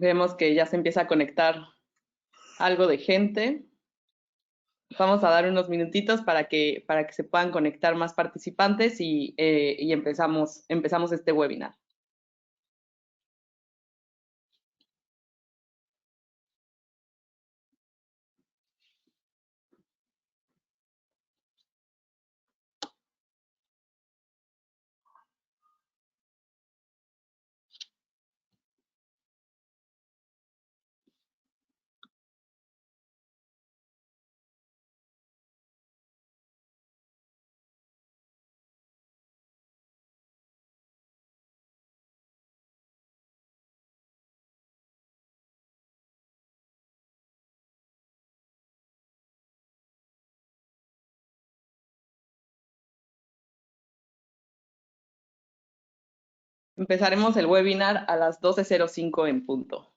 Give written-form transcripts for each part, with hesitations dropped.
Vemos que ya se empieza a conectar algo de gente. Vamos a dar unos minutitos para que se puedan conectar más participantes y empezamos este webinar. Empezaremos el webinar a las 12:05 en punto.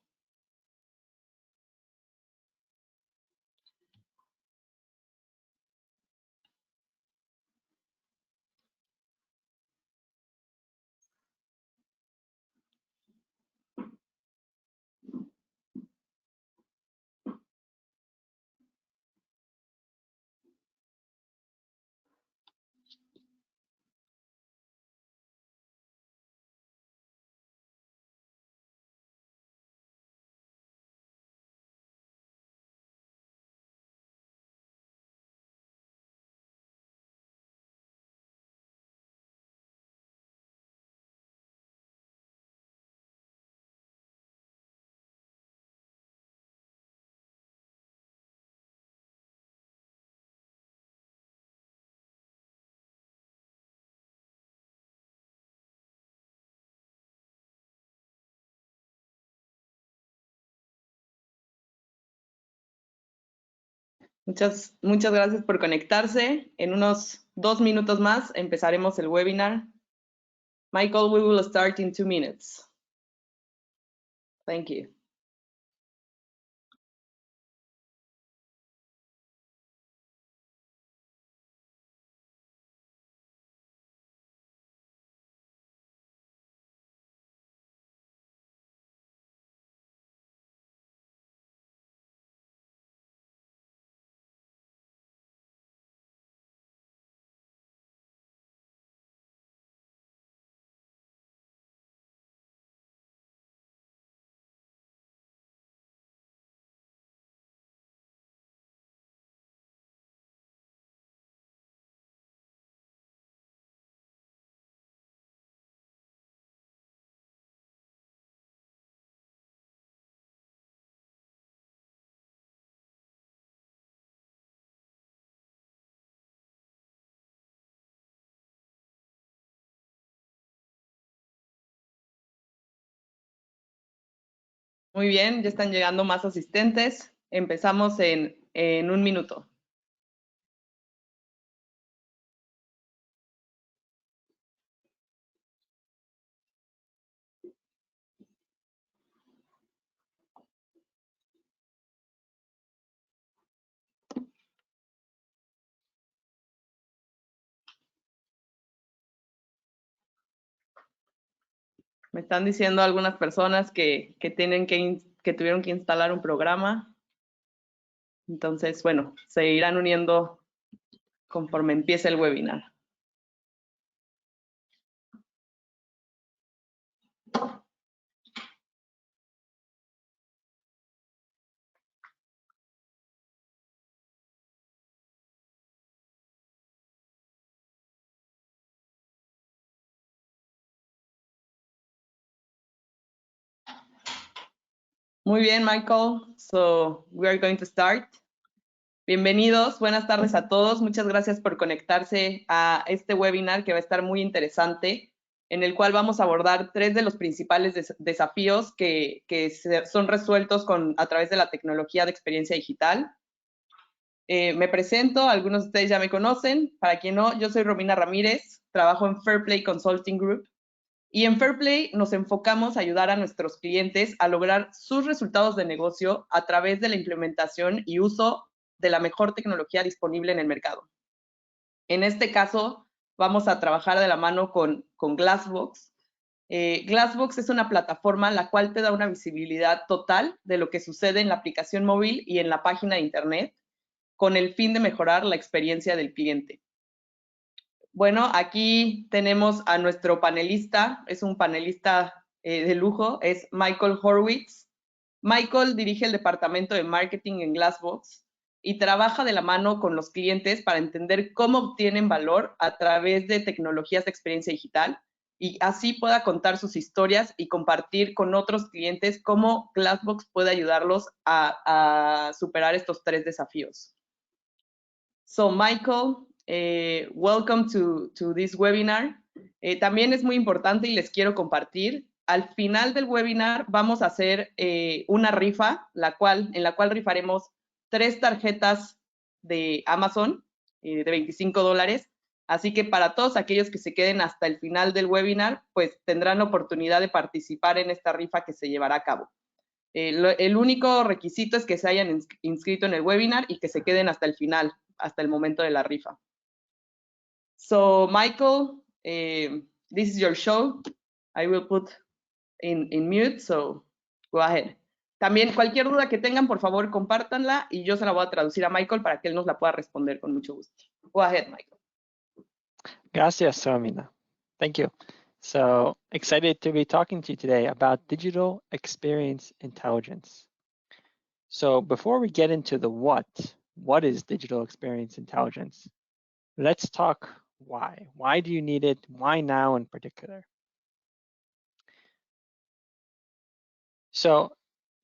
Muchas gracias por conectarse. En unos 2 minutos más empezaremos el webinar. Michael, we will start in 2 minutes. Thank you. Muy bien, ya están llegando más asistentes. Empezamos en 1 minuto. Me están diciendo algunas personas que tuvieron que instalar un programa. Entonces, bueno, se irán uniendo conforme empiece el webinar. Muy bien, Michael. So, we are going to start. Bienvenidos, buenas tardes a todos. Muchas gracias por conectarse a este webinar que va a estar muy interesante, en el cual vamos a abordar 3 de los principales desafíos que son resueltos a través de la tecnología de experiencia digital. Me presento, algunos de ustedes ya me conocen. Para quien no, yo soy Romina Ramírez, trabajo en Fairplay Consulting Group. Y en Fairplay nos enfocamos a ayudar a nuestros clientes a lograr sus resultados de negocio a través de la implementación y uso de la mejor tecnología disponible en el mercado. En este caso, vamos a trabajar de la mano con Glassbox, Glassbox es una plataforma la cual te da una visibilidad total de lo que sucede en la aplicación móvil y en la página de internet con el fin de mejorar la experiencia del cliente. Bueno, aquí tenemos a nuestro panelista, es un panelista de lujo, es Michael Horwitz. Michael dirige el departamento de marketing en Glassbox y trabaja de la mano con los clientes para entender cómo obtienen valor a través de tecnologías de experiencia digital y así pueda contar sus historias y compartir con otros clientes cómo Glassbox puede ayudarlos a superar estos 3 desafíos. So Michael, welcome to this webinar. También es muy importante y les quiero compartir. Al final del webinar vamos a hacer una rifa, en la cual rifaremos 3 tarjetas de Amazon de $25. Así que para todos aquellos que se queden hasta el final del webinar, pues tendrán oportunidad de participar en esta rifa que se llevará a cabo. El único requisito es que se hayan inscrito en el webinar y que se queden hasta el final, hasta el momento de la rifa. So, Michael, this is your show. I will put in mute, so go ahead. También cualquier duda que tengan, por favor, compártanla y yo se la voy a traducir a Michael para que él nos la pueda responder con mucho gusto. Go ahead, Michael. Gracias, Romina. Thank you. So excited to be talking to you today about digital experience intelligence. So before we get into the what is digital experience intelligence? Let's talk why. Why do you need it? Why now in particular? So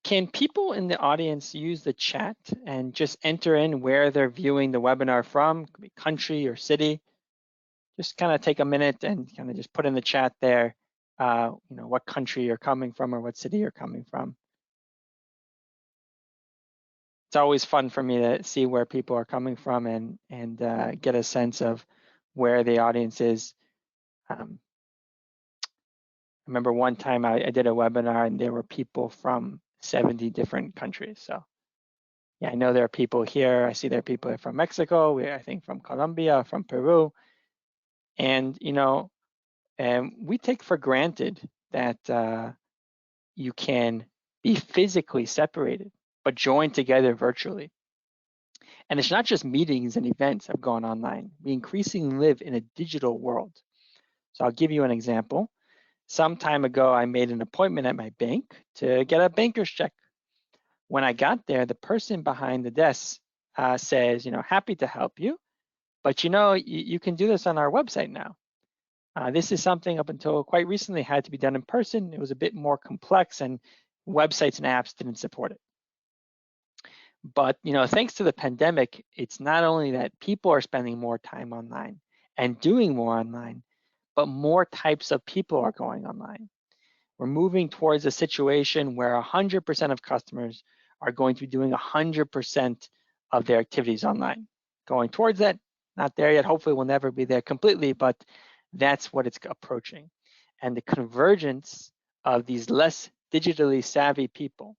can people in the audience use the chat and just enter in where they're viewing the webinar from? Could be country or city. Just kind of take a minute and kind of just put in the chat there, what country you're coming from or what city you're coming from. It's always fun for me to see where people are coming from and get a sense of where the audience is. I remember one time I did a webinar and there were people from 70 different countries. So yeah, I know there are people here. I see there are people from Mexico, I think from Colombia, from Peru. And, we take for granted that you can be physically separated, but joined together virtually. And it's not just meetings and events have gone online. We increasingly live in a digital world. So I'll give you an example. Some time ago, I made an appointment at my bank to get a banker's check. When I got there, the person behind the desk says, happy to help you, but you can do this on our website now. This is something up until quite recently had to be done in person. It was a bit more complex and websites and apps didn't support it. But thanks to the pandemic, it's not only that people are spending more time online and doing more online, but more types of people are going online. We're moving towards a situation where 100% of customers are going to be doing 100% of their activities online. Going towards that, not there yet. Hopefully we'll never be there completely, but that's what it's approaching. And the convergence of these less digitally savvy people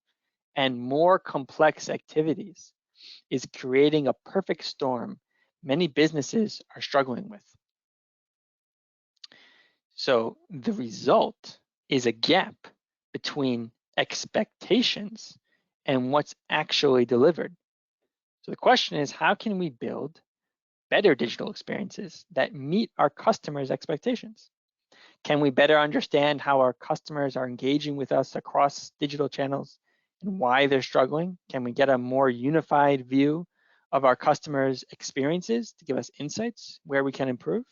and more complex activities is creating a perfect storm many businesses are struggling with. So the result is a gap between expectations and what's actually delivered. So the question is, how can we build better digital experiences that meet our customers' expectations? Can we better understand how our customers are engaging with us across digital channels and why they're struggling? Can we get a more unified view of our customers' experiences to give us insights where we can improve?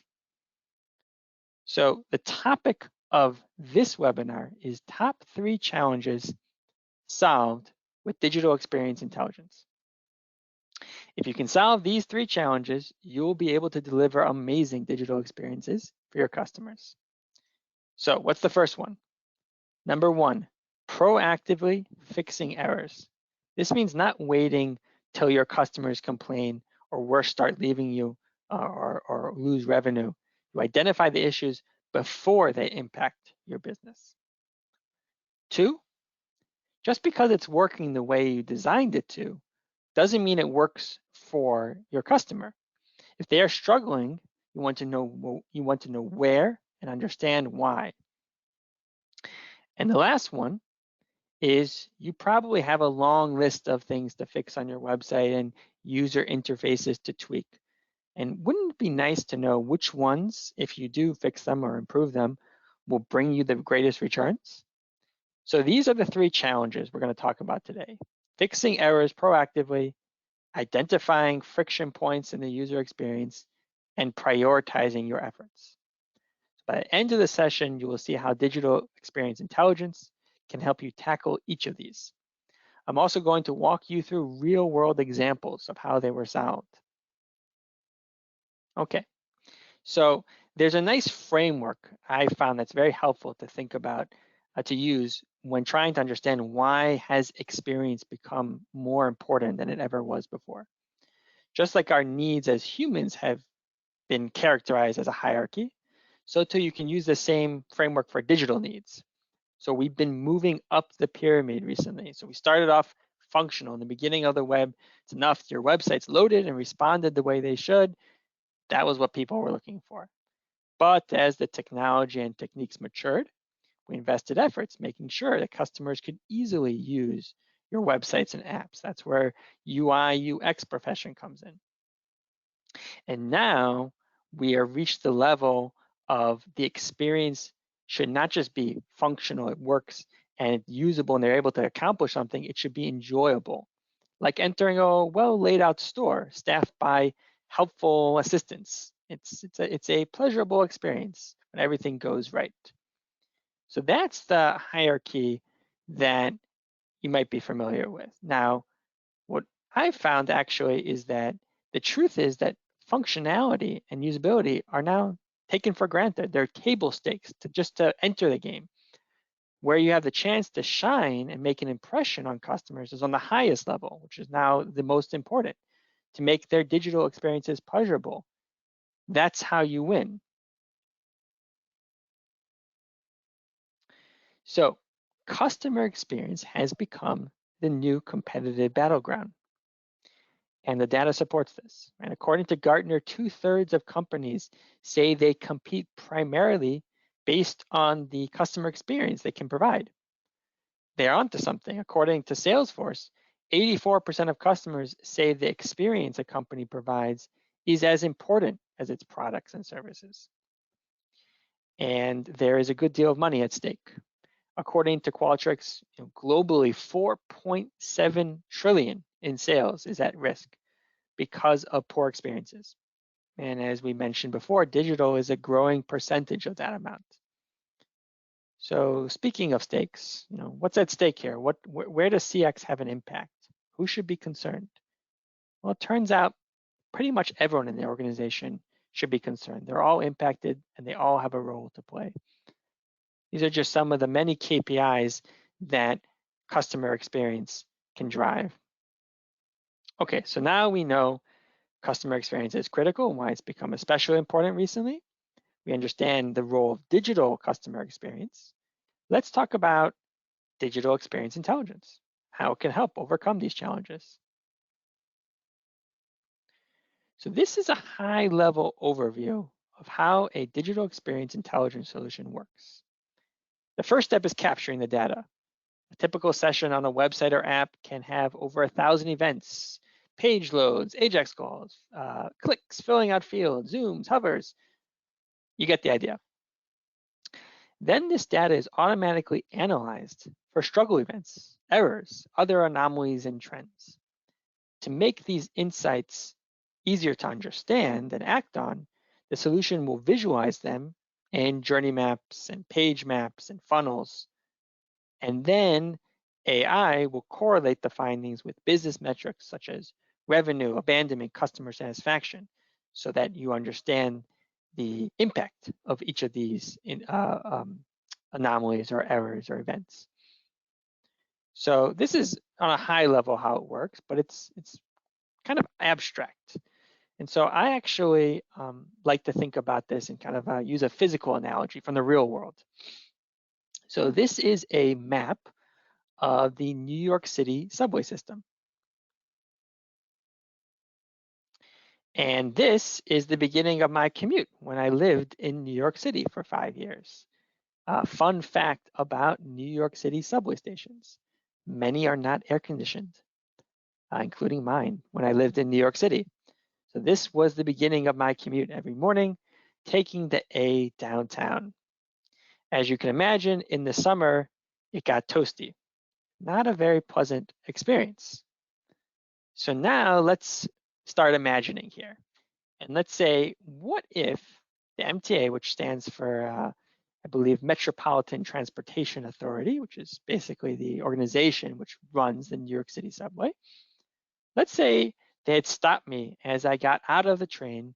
So the topic of this webinar is top 3 challenges solved with digital experience intelligence. If you can solve these 3 challenges, you'll be able to deliver amazing digital experiences for your customers. So what's the first one? Number 1, proactively fixing errors. This means not waiting till your customers complain or worse, start leaving you or lose revenue. You identify the issues before they impact your business. 2, just because it's working the way you designed it to, doesn't mean it works for your customer. If they are struggling, you want to know where and understand why. And the last one is you probably have a long list of things to fix on your website and user interfaces to tweak. And wouldn't it be nice to know which ones, if you do fix them or improve them, will bring you the greatest returns? So these are the 3 challenges we're going to talk about today. Fixing errors proactively, identifying friction points in the user experience, and prioritizing your efforts. By the end of the session, you will see how digital experience intelligence can help you tackle each of these. I'm also going to walk you through real-world examples of how they were solved. Okay, so there's a nice framework I found that's very helpful to think about, to use when trying to understand why has experience become more important than it ever was before. Just like our needs as humans have been characterized as a hierarchy, so too you can use the same framework for digital needs. So we've been moving up the pyramid recently. So we started off functional in the beginning of the web. It's enough your website's loaded and responded the way they should. That was what people were looking for. But as the technology and techniques matured, we invested efforts making sure that customers could easily use your websites and apps. That's where UI, UX profession comes in. And now we have reached the level of the experience should not just be functional, it works and it's usable and they're able to accomplish something, it should be enjoyable. Like entering a well laid out store staffed by helpful assistants. It's a pleasurable experience when everything goes right. So that's the hierarchy that you might be familiar with. Now, what I found actually is that the truth is that functionality and usability are now taken for granted. They're table stakes to enter the game. Where you have the chance to shine and make an impression on customers is on the highest level, which is now the most important, to make their digital experiences pleasurable. That's how you win. So customer experience has become the new competitive battleground. And the data supports this. And according to Gartner, 2/3 of companies say they compete primarily based on the customer experience they can provide. They're onto something. According to Salesforce, 84% of customers say the experience a company provides is as important as its products and services. And there is a good deal of money at stake. According to Qualtrics, globally, 4.7 trillion in sales is at risk because of poor experiences. And as we mentioned before, digital is a growing percentage of that amount. So speaking of stakes, what's at stake here? Where does CX have an impact? Who should be concerned? Well, it turns out pretty much everyone in the organization should be concerned. They're all impacted and they all have a role to play. These are just some of the many KPIs that customer experience can drive. Okay, so now we know customer experience is critical and why it's become especially important recently. We understand the role of digital customer experience. Let's talk about digital experience intelligence, how it can help overcome these challenges. So this is a high-level overview of how a digital experience intelligence solution works. The first step is capturing the data. A typical session on a website or app can have over 1,000 events, page loads, AJAX calls, clicks, filling out fields, zooms, hovers. You get the idea. Then this data is automatically analyzed for struggle events, errors, other anomalies and trends. To make these insights easier to understand and act on, the solution will visualize them in journey maps and page maps and funnels. And then AI will correlate the findings with business metrics such as revenue, abandonment, customer satisfaction, so that you understand the impact of each of these anomalies or errors or events. So this is on a high level how it works, but it's kind of abstract. And so I actually like to think about this and kind of use a physical analogy from the real world. So this is a map of the New York City subway system. And this is the beginning of my commute when I lived in New York City for 5 years. Fun fact about New York City subway stations. Many are not air conditioned, including mine when I lived in New York City. So this was the beginning of my commute every morning, taking the A downtown. As you can imagine, in the summer, it got toasty. Not a very pleasant experience. So now let's start imagining here. And let's say, what if the MTA, which stands for, I believe, Metropolitan Transportation Authority, which is basically the organization which runs the New York City subway. Let's say they had stopped me as I got out of the train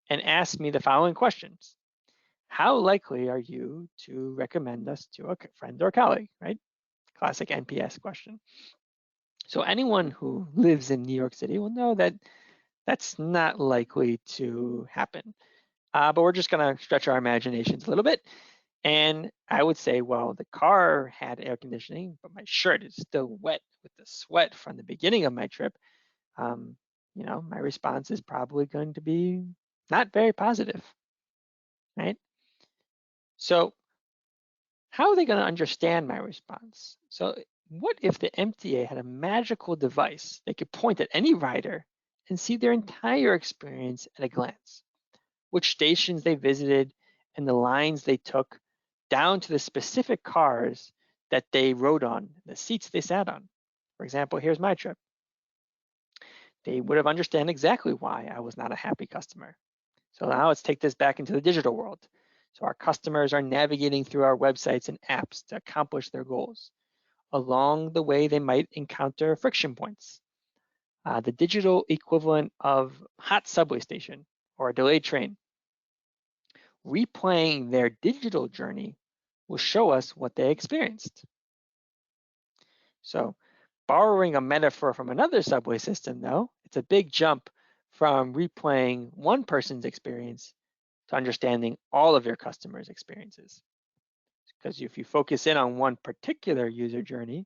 and asked me the following questions. How likely are you to recommend us to a friend or colleague, right? Classic NPS question. So anyone who lives in New York City will know that that's not likely to happen. But we're just gonna stretch our imaginations a little bit. And I would say, well, the car had air conditioning, but my shirt is still wet with the sweat from the beginning of my trip. My response is probably going to be not very positive, right? So how are they going to understand my response? So what if the MTA had a magical device they could point at any rider and see their entire experience at a glance? Which stations they visited and the lines they took, down to the specific cars that they rode on, the seats they sat on. For example, here's my trip. They would have understood exactly why I was not a happy customer. So now let's take this back into the digital world. So our customers are navigating through our websites and apps to accomplish their goals. Along the way, they might encounter friction points. The digital equivalent of hot subway station or a delayed train. Replaying their digital journey will show us what they experienced. So borrowing a metaphor from another subway system, though, it's a big jump from replaying one person's experience to understanding all of your customers' experiences. Because if you focus in on one particular user journey,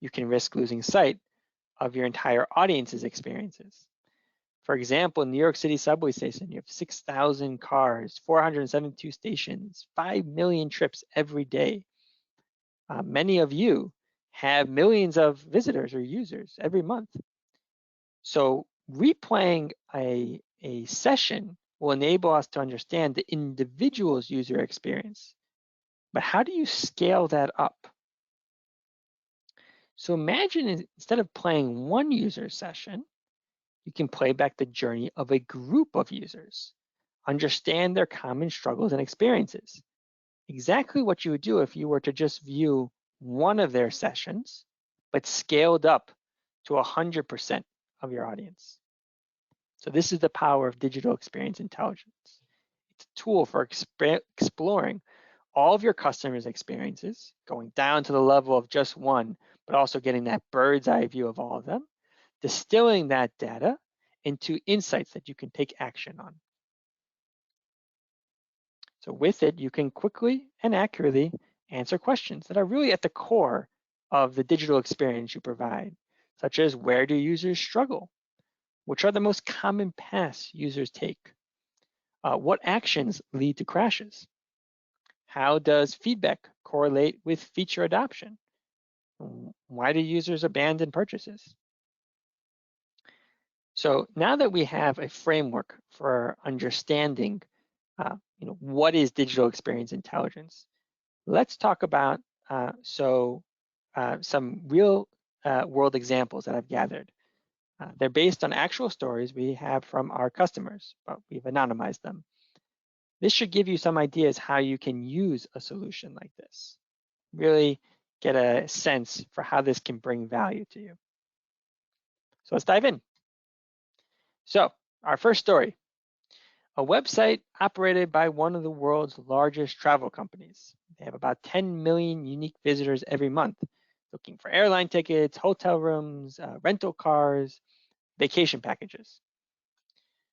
you can risk losing sight of your entire audience's experiences. For example, in New York City subway station, you have 6,000 cars, 472 stations, 5 million trips every day. Many of you have millions of visitors or users every month. So replaying a session will enable us to understand the individual's user experience. But how do you scale that up? So imagine instead of playing one user session, you can play back the journey of a group of users, understand their common struggles and experiences. Exactly what you would do if you were to just view one of their sessions, but scaled up to 100% of your audience. So this is the power of digital experience intelligence. It's a tool for exploring all of your customers' experiences, going down to the level of just one, but also getting that bird's eye view of all of them, distilling that data into insights that you can take action on. So with it, you can quickly and accurately answer questions that are really at the core of the digital experience you provide, such as where do users struggle? Which are the most common paths users take? What actions lead to crashes? How does feedback correlate with feature adoption? Why do users abandon purchases? So now that we have a framework for understanding what is digital experience intelligence, let's talk about some real world examples that I've gathered. They're based on actual stories we have from our customers, but we've anonymized them. This should give you some ideas how you can use a solution like this. Really get a sense for how this can bring value to you. So let's dive in. So our first story, a website operated by one of the world's largest travel companies. They have about 10 million unique visitors every month, looking for airline tickets, hotel rooms, rental cars, vacation packages.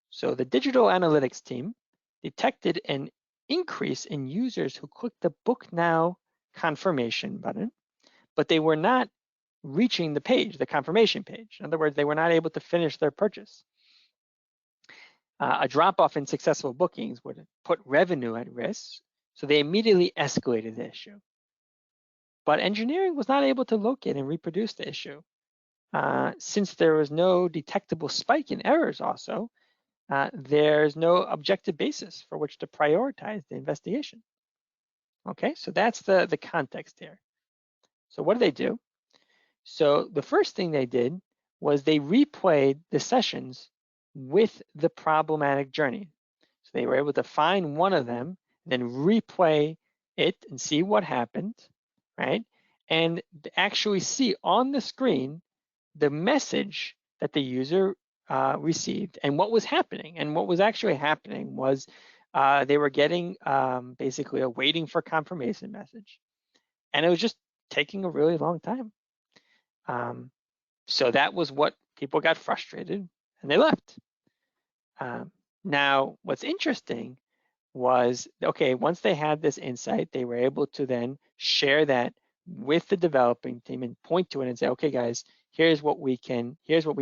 So the digital analytics team detected an increase in users who clicked the Book Now confirmation button, but they were not reaching the page, the confirmation page. In other words, they were not able to finish their purchase. A drop-off in successful bookings would put revenue at risk So they immediately escalated the issue. But engineering was not able to locate and reproduce the issue. Since there was no detectable spike in errors also, there's no objective basis for which to prioritize the investigation. Okay, so that's the context here. So what did they do? So the first thing they did was they replayed the sessions with the problematic journey. So they were able to find one of them, then replay it and see what happened, right? And actually see on the screen the message that the user received and what was happening. And what was actually happening was they were getting basically a waiting for confirmation message. And it was just taking a really long time. So that was what people got frustrated and they left. Now, what's interesting was, okay, once they had this insight, they were able to then share that with the developing team and point to it and say, okay, guys, here's what we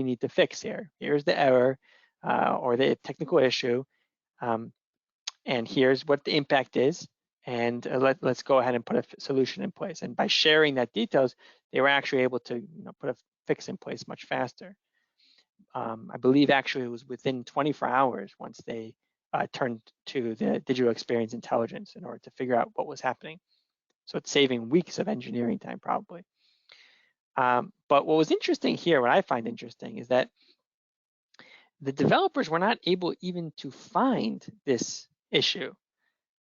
need to fix here. Here's the error or the technical issue, and here's what the impact is. And let's go ahead and put a solution in place. And by sharing that details, they were actually able to put a fix in place much faster. I believe actually it was within 24 hours once they turned to the digital experience intelligence in order to figure out what was happening. So it's saving weeks of engineering time probably. But what was interesting here, what I find interesting, is that the developers were not able even to find this issue.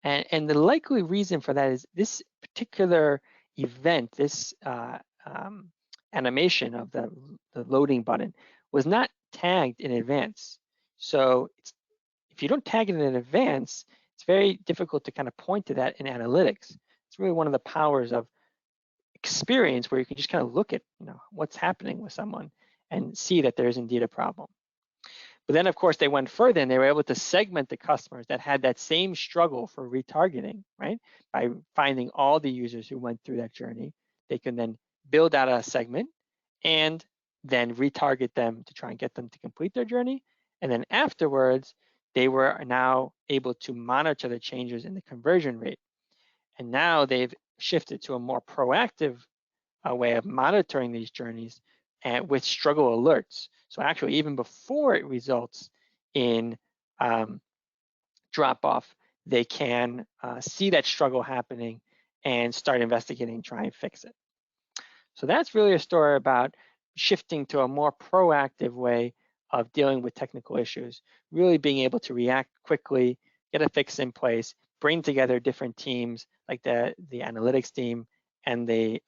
And the likely reason for that is this particular event, this animation of the loading button was not tagged in advance. So if you don't tag it in advance, it's very difficult to kind of point to that in analytics. It's really one of the powers of experience where you can just kind of look at what's happening with someone and see that there's indeed a problem. But then, of course, they went further and they were able to segment the customers that had that same struggle for retargeting, right? By finding all the users who went through that journey, they can then build out a segment and then retarget them to try and get them to complete their journey. And then afterwards, they were now able to monitor the changes in the conversion rate. And now they've shifted to a more proactive way of monitoring these journeys and with struggle alerts. So actually, even before it results in drop-off, they can see that struggle happening and start investigating, try and fix it. So that's really a story about shifting to a more proactive way of dealing with technical issues, really being able to react quickly, get a fix in place, bring together different teams like the analytics team and the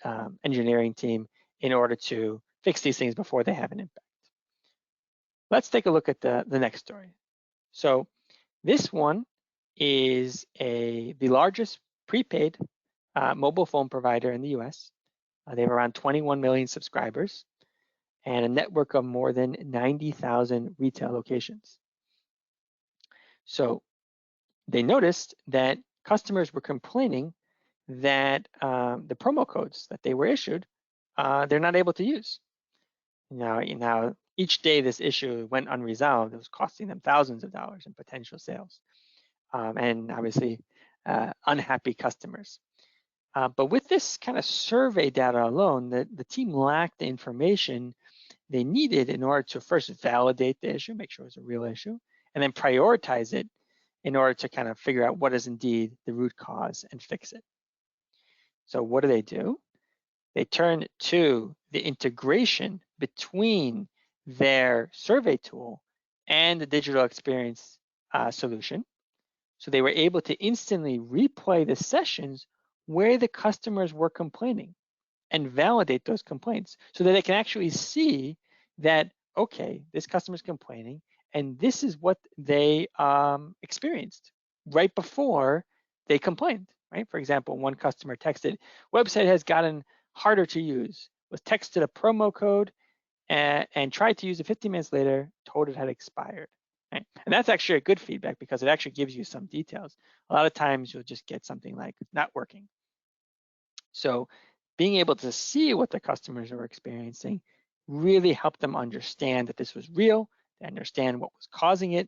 engineering team in order to fix these things before they have an impact. Let's take a look at the next story. So this one is the largest prepaid mobile phone provider in the US. They have around 21 million subscribers and a network of more than 90,000 retail locations. So they noticed that customers were complaining that the promo codes that they were issued, they're not able to use. Now, each day this issue went unresolved, it was costing them thousands of dollars in potential sales, and obviously unhappy customers. But with this kind of survey data alone, the team lacked the information they needed in order to first validate the issue, make sure it's a real issue, and then prioritize it in order to kind of figure out what is indeed the root cause and fix it. So what do? They turn to the integration between their survey tool and the digital experience solution. So they were able to instantly replay the sessions where the customers were complaining and validate those complaints so that they can actually see that, okay, this customer's complaining and this is what they experienced right before they complained, right? For example, one customer texted, website has gotten harder to use, was texted a promo code and tried to use it 15 minutes later, told it had expired. Right? And that's actually a good feedback because it actually gives you some details. A lot of times you'll just get something like not working. So being able to see what the customers are experiencing really helped them understand that this was real, they understand what was causing it.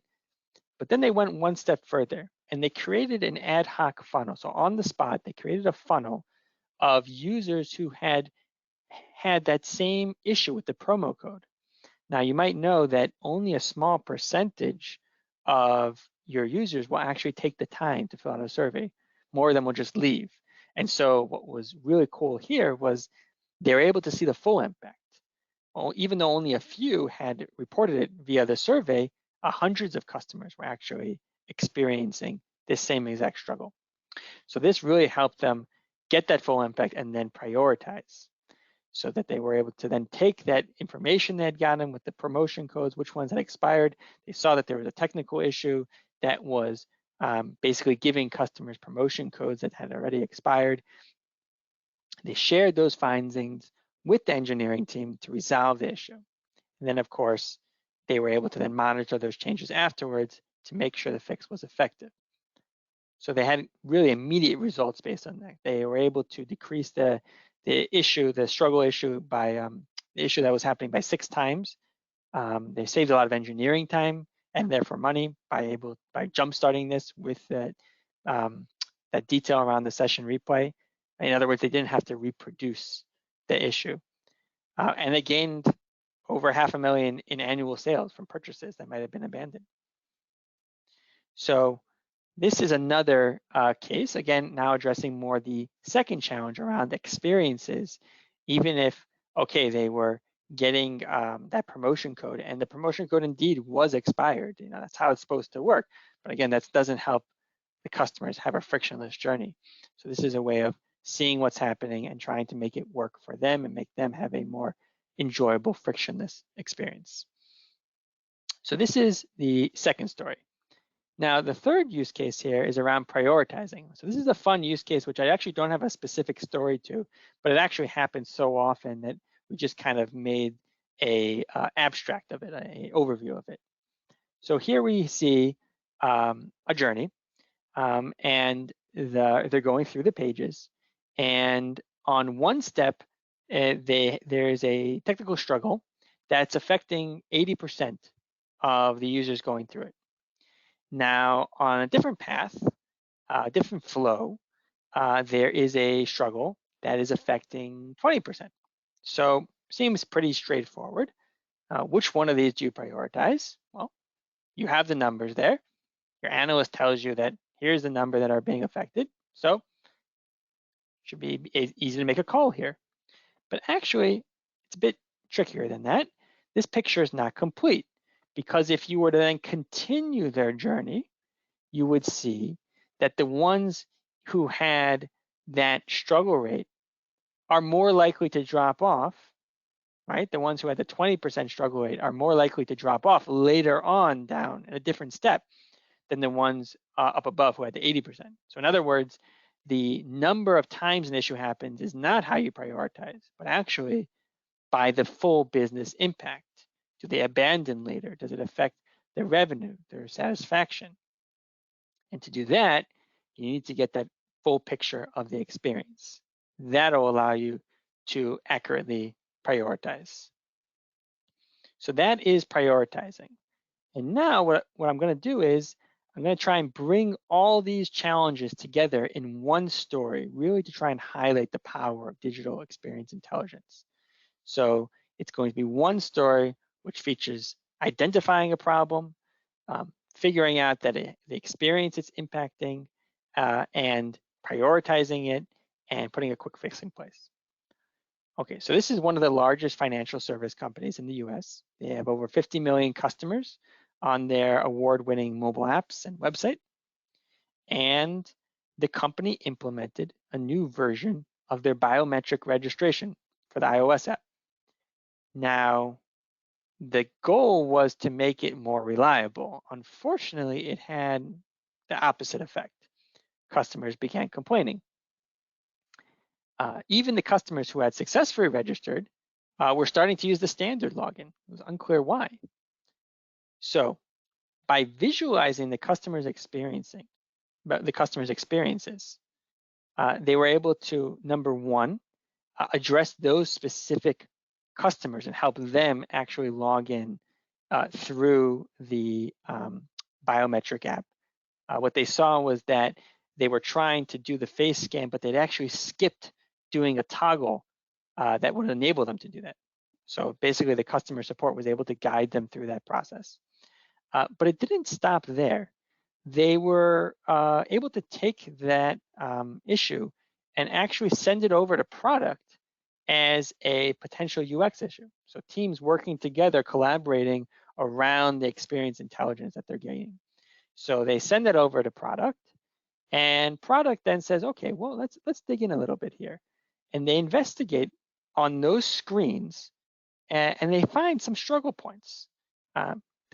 But then they went one step further. and they created an ad hoc funnel. So on the spot, they created a funnel of users who had that same issue with the promo code. Now, you might know that only a small percentage of your users will actually take the time to fill out a survey. More of them will just leave. And so what was really cool here was they were able to see the full impact. Well, even though only a few had reported it via the survey, hundreds of customers were actually experiencing this same exact struggle. So this really helped them get that full impact and then prioritize, so that they were able to then take that information they had gotten with the promotion codes, which ones had expired. They saw that there was a technical issue that was basically giving customers promotion codes that had already expired. They shared those findings with the engineering team to resolve the issue. And then, of course, they were able to then monitor those changes afterwards to make sure the fix was effective. So they had really immediate results based on that. They were able to decrease the struggle issue by the issue that was happening by 6 times. They saved a lot of engineering time and therefore money by jump-starting this with that detail around the session replay. In other words, they didn't have to reproduce the issue. And they gained over $500,000 in annual sales from purchases that might have been abandoned. So this is another case, again, now addressing more the second challenge around experiences, even if, okay, they were getting that promotion code, and the promotion code indeed was expired. You know, that's how it's supposed to work. But again, that doesn't help the customers have a frictionless journey. So this is a way of seeing what's happening and trying to make it work for them and make them have a more enjoyable, frictionless experience. So this is the second story. Now, the third use case here is around prioritizing. So this is a fun use case, which I actually don't have a specific story to, but it actually happens so often that we just kind of made a abstract of it, an overview of it. So here we see a journey, and they're going through the pages. And on one step, there's a technical struggle that's affecting 80% of the users going through it. Now, on a different path, different flow, there is a struggle that is affecting 20%. So seems pretty straightforward. Which one of these do you prioritize? Well, you have the numbers there. Your analyst tells you that here's the number that are being affected. So should be easy to make a call here. But actually, it's a bit trickier than that. This picture is not complete, because if you were to then continue their journey, you would see that the ones who had that struggle rate are more likely to drop off, right? The ones who had the 20% struggle rate are more likely to drop off later on down in a different step than the ones up above who had the 80%. So in other words, the number of times an issue happens is not how you prioritize, but actually by the full business impact. Do they abandon later? Does it affect their revenue, their satisfaction? And to do that, you need to get that full picture of the experience. That'll allow you to accurately prioritize. So that is prioritizing. And now what I'm going to do is I'm going to try and bring all these challenges together in one story, really to try and highlight the power of digital experience intelligence. So it's going to be one story which features identifying a problem, figuring out that the experience it's impacting, and prioritizing it, and putting a quick fix in place. Okay, so this is one of the largest financial service companies in the US. They have over 50 million customers on their award-winning mobile apps and website. And the company implemented a new version of their biometric registration for the iOS app. Now, the goal was to make it more reliable. Unfortunately, it had the opposite effect. Customers began complaining. Even the customers who had successfully registered were starting to use the standard login. It was unclear why. So by visualizing the customer's experiences, they were able to, number one, address those specific customers and help them actually log in through the biometric app what they saw was that they were trying to do the face scan, but they'd actually skipped doing a toggle that would enable them to do that. So basically the customer support was able to guide them through that process. But it didn't stop there. They were able to take that issue and actually send it over to product as a potential UX issue. So teams working together, collaborating around the experience intelligence that they're gaining. So they send it over to product, and product then says, okay, well, let's dig in a little bit here. And they investigate on those screens, and they find some struggle points.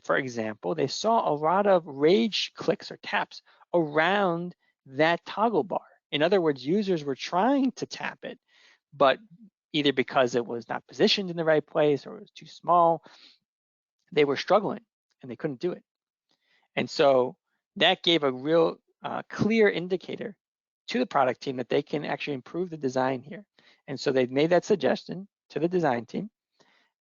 For example, they saw a lot of rage clicks or taps around that toggle bar. In other words, users were trying to tap it, but either because it was not positioned in the right place or it was too small, they were struggling and they couldn't do it. And so that gave a real clear indicator to the product team that they can actually improve the design here. And so they made that suggestion to the design team.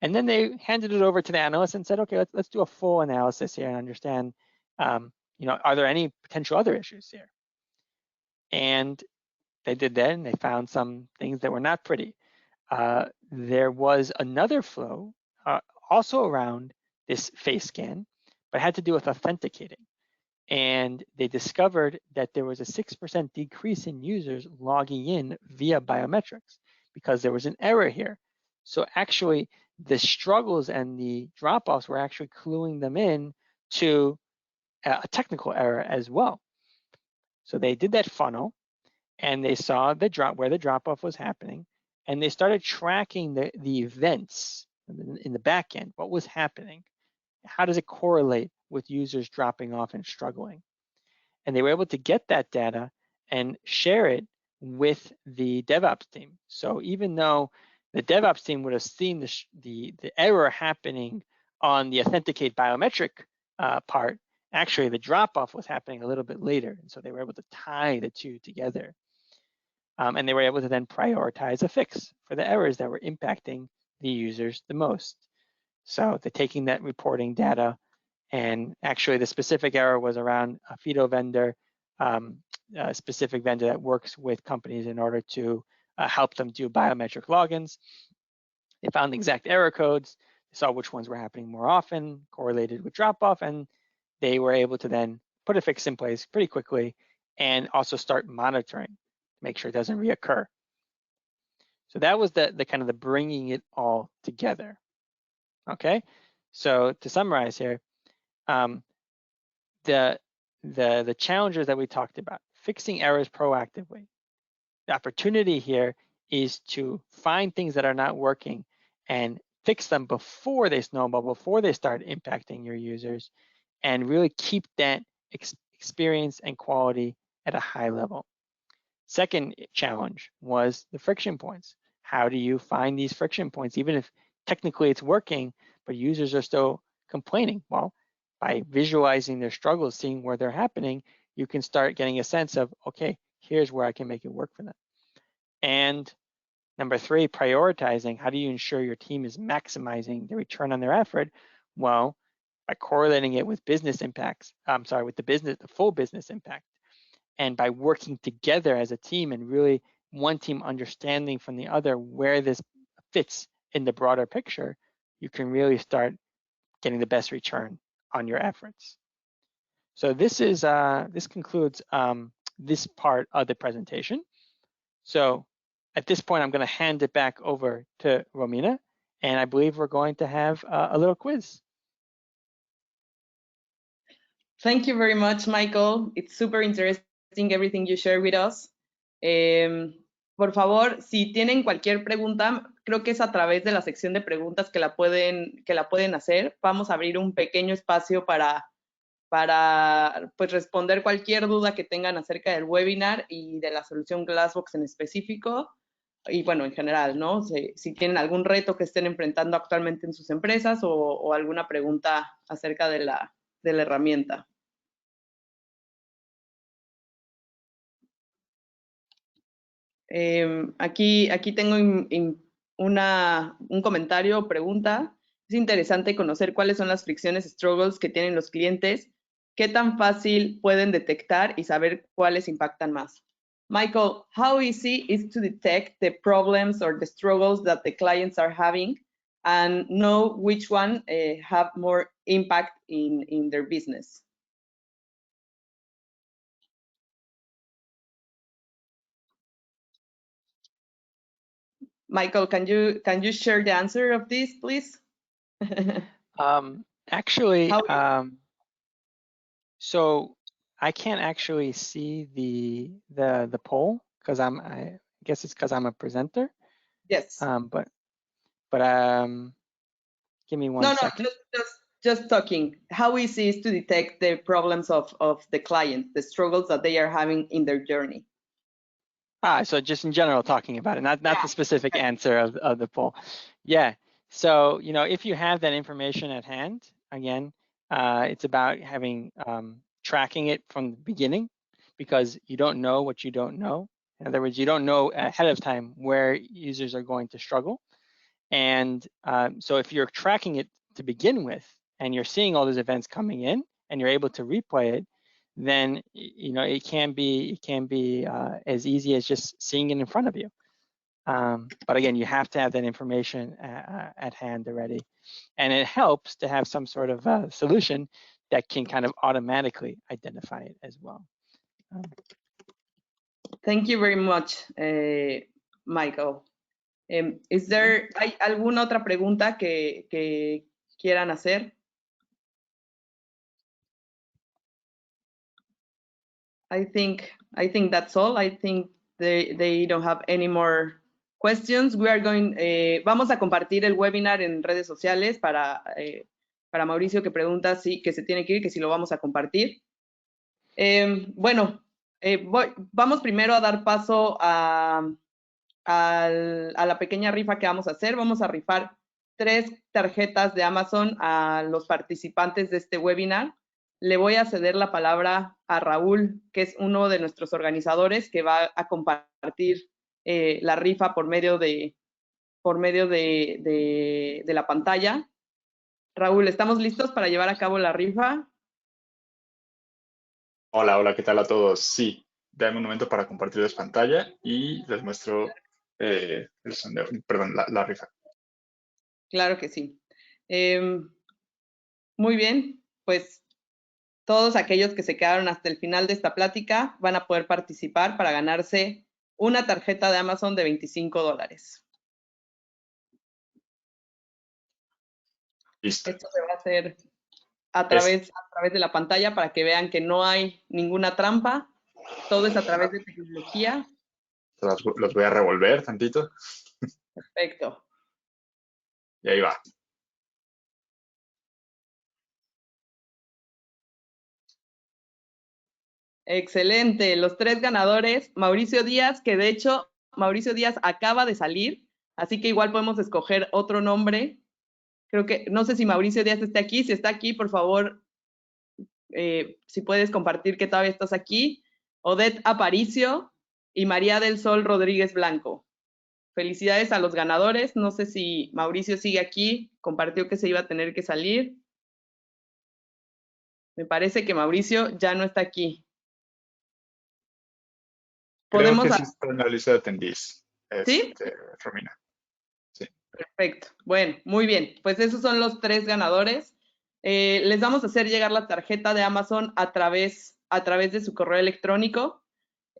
And then they handed it over to the analyst and said, okay, let's do a full analysis here and understand, are there any potential other issues here? And they did that, and they found some things that were not pretty. There was another flow also around this face scan, but had to do with authenticating. And they discovered that there was a 6% decrease in users logging in via biometrics because there was an error here. So actually, the struggles and the drop-offs were actually cluing them in to a technical error as well. So they did that funnel, and they saw where the drop-off was happening, and they started tracking the events in the back end. What was happening? How does it correlate with users dropping off and struggling? And they were able to get that data and share it with the DevOps team. So even though the DevOps team would have seen the error happening on the authenticate biometric part, actually the drop-off was happening a little bit later. And so they were able to tie the two together. And they were able to then prioritize a fix for the errors that were impacting the users the most. So they're taking that reporting data, and actually the specific error was around a FIDO vendor, a specific vendor that works with companies in order to help them do biometric logins. They found the exact error codes, they saw which ones were happening more often, correlated with drop-off, and they were able to then put a fix in place pretty quickly and also start monitoring to make sure it doesn't reoccur. So that was the kind of the bringing it all together. Okay, so to summarize here, the challenges that we talked about, fixing errors proactively. The opportunity here is to find things that are not working and fix them before they snowball, before they start impacting your users, and really keep that experience and quality at a high level. Second challenge was the friction points. How do you find these friction points, even if technically it's working, but users are still complaining? Well, by visualizing their struggles, seeing where they're happening, you can start getting a sense of, okay, here's where I can make it work for them. And number three, prioritizing. How do you ensure your team is maximizing the return on their effort? Well, by correlating it with business impacts, with the full business impact. And by working together as a team and really one team understanding from the other where this fits in the broader picture, you can really start getting the best return on your efforts. So this concludes this part of the presentation. So at this point, I'm going to hand it back over to Romina, and I believe we're going to have a little quiz. Thank you very much, Michael. It's super interesting everything you share with us. Por favor, si tienen cualquier pregunta, creo que es a través de la sección de preguntas que la pueden hacer. Vamos a abrir un pequeño espacio para pues, responder cualquier duda que tengan acerca del webinar y de la solución Glassbox en específico. Y bueno, en general, ¿no? Si tienen algún reto que estén enfrentando actualmente en sus empresas o alguna pregunta acerca de la herramienta. Aquí tengo un comentario o pregunta. Es interesante conocer cuáles son las fricciones, struggles que tienen los clientes ¿Qué tan fácil pueden detectar y saber cuáles impactan más? Michael, how easy is to detect the problems or the struggles that the clients are having and know which one have more impact in their business? Michael, can you share the answer of this, please? Actually, so I can't actually see the poll because I guess it's because I'm a presenter. Yes. But give me one second. Just talking. How easy is to detect the problems of the client, the struggles that they are having in their journey? So just in general talking about it, not the specific answer of the poll. Yeah. So, you know, if you have that information at hand, again, it's about having tracking it from the beginning, because you don't know what you don't know. In other words, you don't know ahead of time where users are going to struggle. And so if you're tracking it to begin with, and you're seeing all those events coming in, and you're able to replay it, then you know it can be as easy as just seeing it in front of you. But again, you have to have that information at hand already, and it helps to have some sort of solution that can kind of automatically identify it as well. Thank you very much, Michael. ¿Hay alguna otra pregunta que quieran hacer? I think that's all. I think they don't have any more questions. We are going, vamos a compartir el webinar en redes sociales para Mauricio, que pregunta que se tiene que ir, que si lo vamos a compartir. Bueno, vamos primero a dar paso a la pequeña rifa que vamos a hacer. Vamos a rifar 3 tarjetas de Amazon a los participantes de este webinar. Le voy a ceder la palabra a Raúl, que es uno de nuestros organizadores, que va a compartir la rifa por medio de la pantalla. Raúl, ¿estamos listos para llevar a cabo la rifa? Hola, ¿qué tal a todos? Sí, dame un momento para compartirles pantalla y les muestro el sondeo, perdón, la rifa. Claro que sí. Muy bien, pues todos aquellos que se quedaron hasta el final de esta plática van a poder participar para ganarse una tarjeta de Amazon de $25. Listo. Esto se va a hacer a través de la pantalla para que vean que no hay ninguna trampa. Todo es a través de tecnología. Los voy a revolver tantito. Perfecto. Y ahí va. Excelente. Los 3 ganadores, Mauricio Díaz, que de hecho Mauricio Díaz acaba de salir, así que igual podemos escoger otro nombre. Creo que, no sé si Mauricio Díaz está aquí. Si está aquí, por favor, si puedes compartir que todavía estás aquí. Odette Aparicio y María del Sol Rodríguez Blanco. Felicidades a los ganadores. No sé si Mauricio sigue aquí. Compartió que se iba a tener que salir. Me parece que Mauricio ya no está aquí. Creo que sí está en la lista de attendees. ¿Sí? Romina. Sí. Perfecto. Bueno, muy bien. Pues esos son los 3 ganadores. Les vamos a hacer llegar la tarjeta de Amazon a través de su correo electrónico.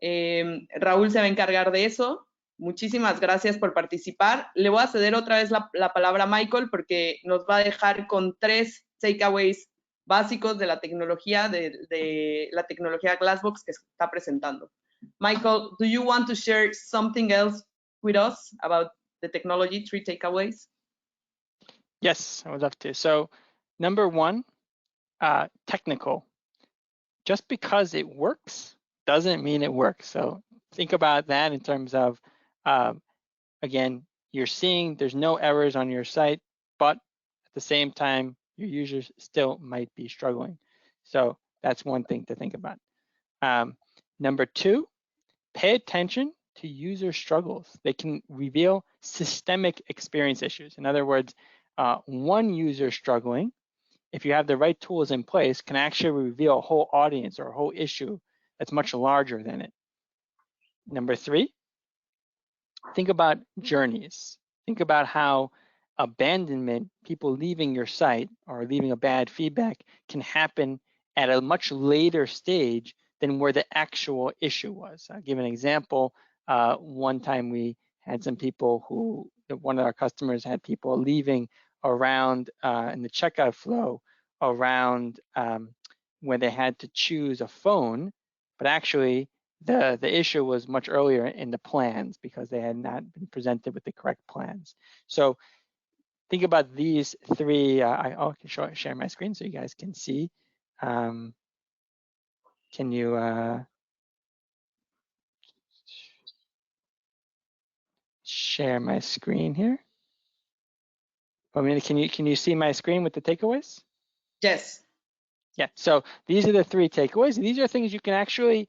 Raúl se va a encargar de eso. Muchísimas gracias por participar. Le voy a ceder otra vez la palabra a Michael porque nos va a dejar con 3 takeaways básicos de la tecnología, de la tecnología Glassbox que está presentando. Michael, do you want to share something else with us about the technology, 3 takeaways? Yes, I would love to. So number 1, technical. Just because it works doesn't mean it works. So think about that in terms of, again, you're seeing there's no errors on your site, but at the same time, your users still might be struggling. So that's one thing to think about. Number 2, pay attention to user struggles. They can reveal systemic experience issues. In other words, one user struggling if you have the right tools in place, can actually reveal a whole audience or a whole issue that's much larger than it. Number 3, think about journeys. Think about how abandonment, people leaving your site or leaving a bad feedback, can happen at a much later stage than where the actual issue was. I'll give an example. One time we had some people who, one of our customers had people leaving around in the checkout flow around when they had to choose a phone, but actually the issue was much earlier in the plans because they had not been presented with the correct plans. So think about these 3. I can share my screen so you guys can see. Can you share my screen here? I mean, can you see my screen with the takeaways? Yes. Yeah. So these are the 3 takeaways. These are things you can actually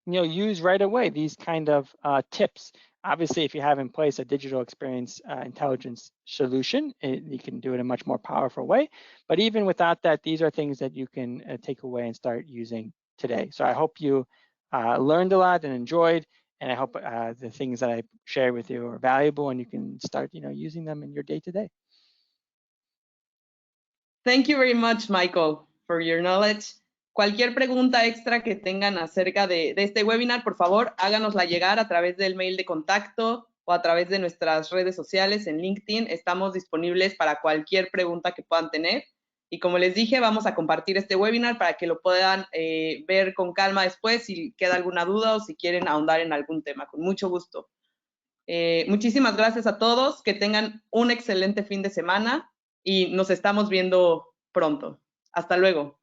use right away. These kind of tips. Obviously, if you have in place a digital experience intelligence solution, you can do it in a much more powerful way. But even without that, these are things that you can take away and start using today. So I hope you learned a lot and enjoyed, and I hope the things that I shared with you are valuable and you can start using them in your day-to-day. Thank you very much, Michael, for your knowledge. Cualquier pregunta extra que tengan acerca de este webinar, por favor, háganosla llegar a través del mail de contacto o a través de nuestras redes sociales en LinkedIn. Estamos disponibles para cualquier pregunta que puedan tener. Y como les dije, vamos a compartir este webinar para que lo puedan ver con calma después si queda alguna duda o si quieren ahondar en algún tema. Con mucho gusto. Muchísimas gracias a todos. Que tengan un excelente fin de semana y nos estamos viendo pronto. Hasta luego.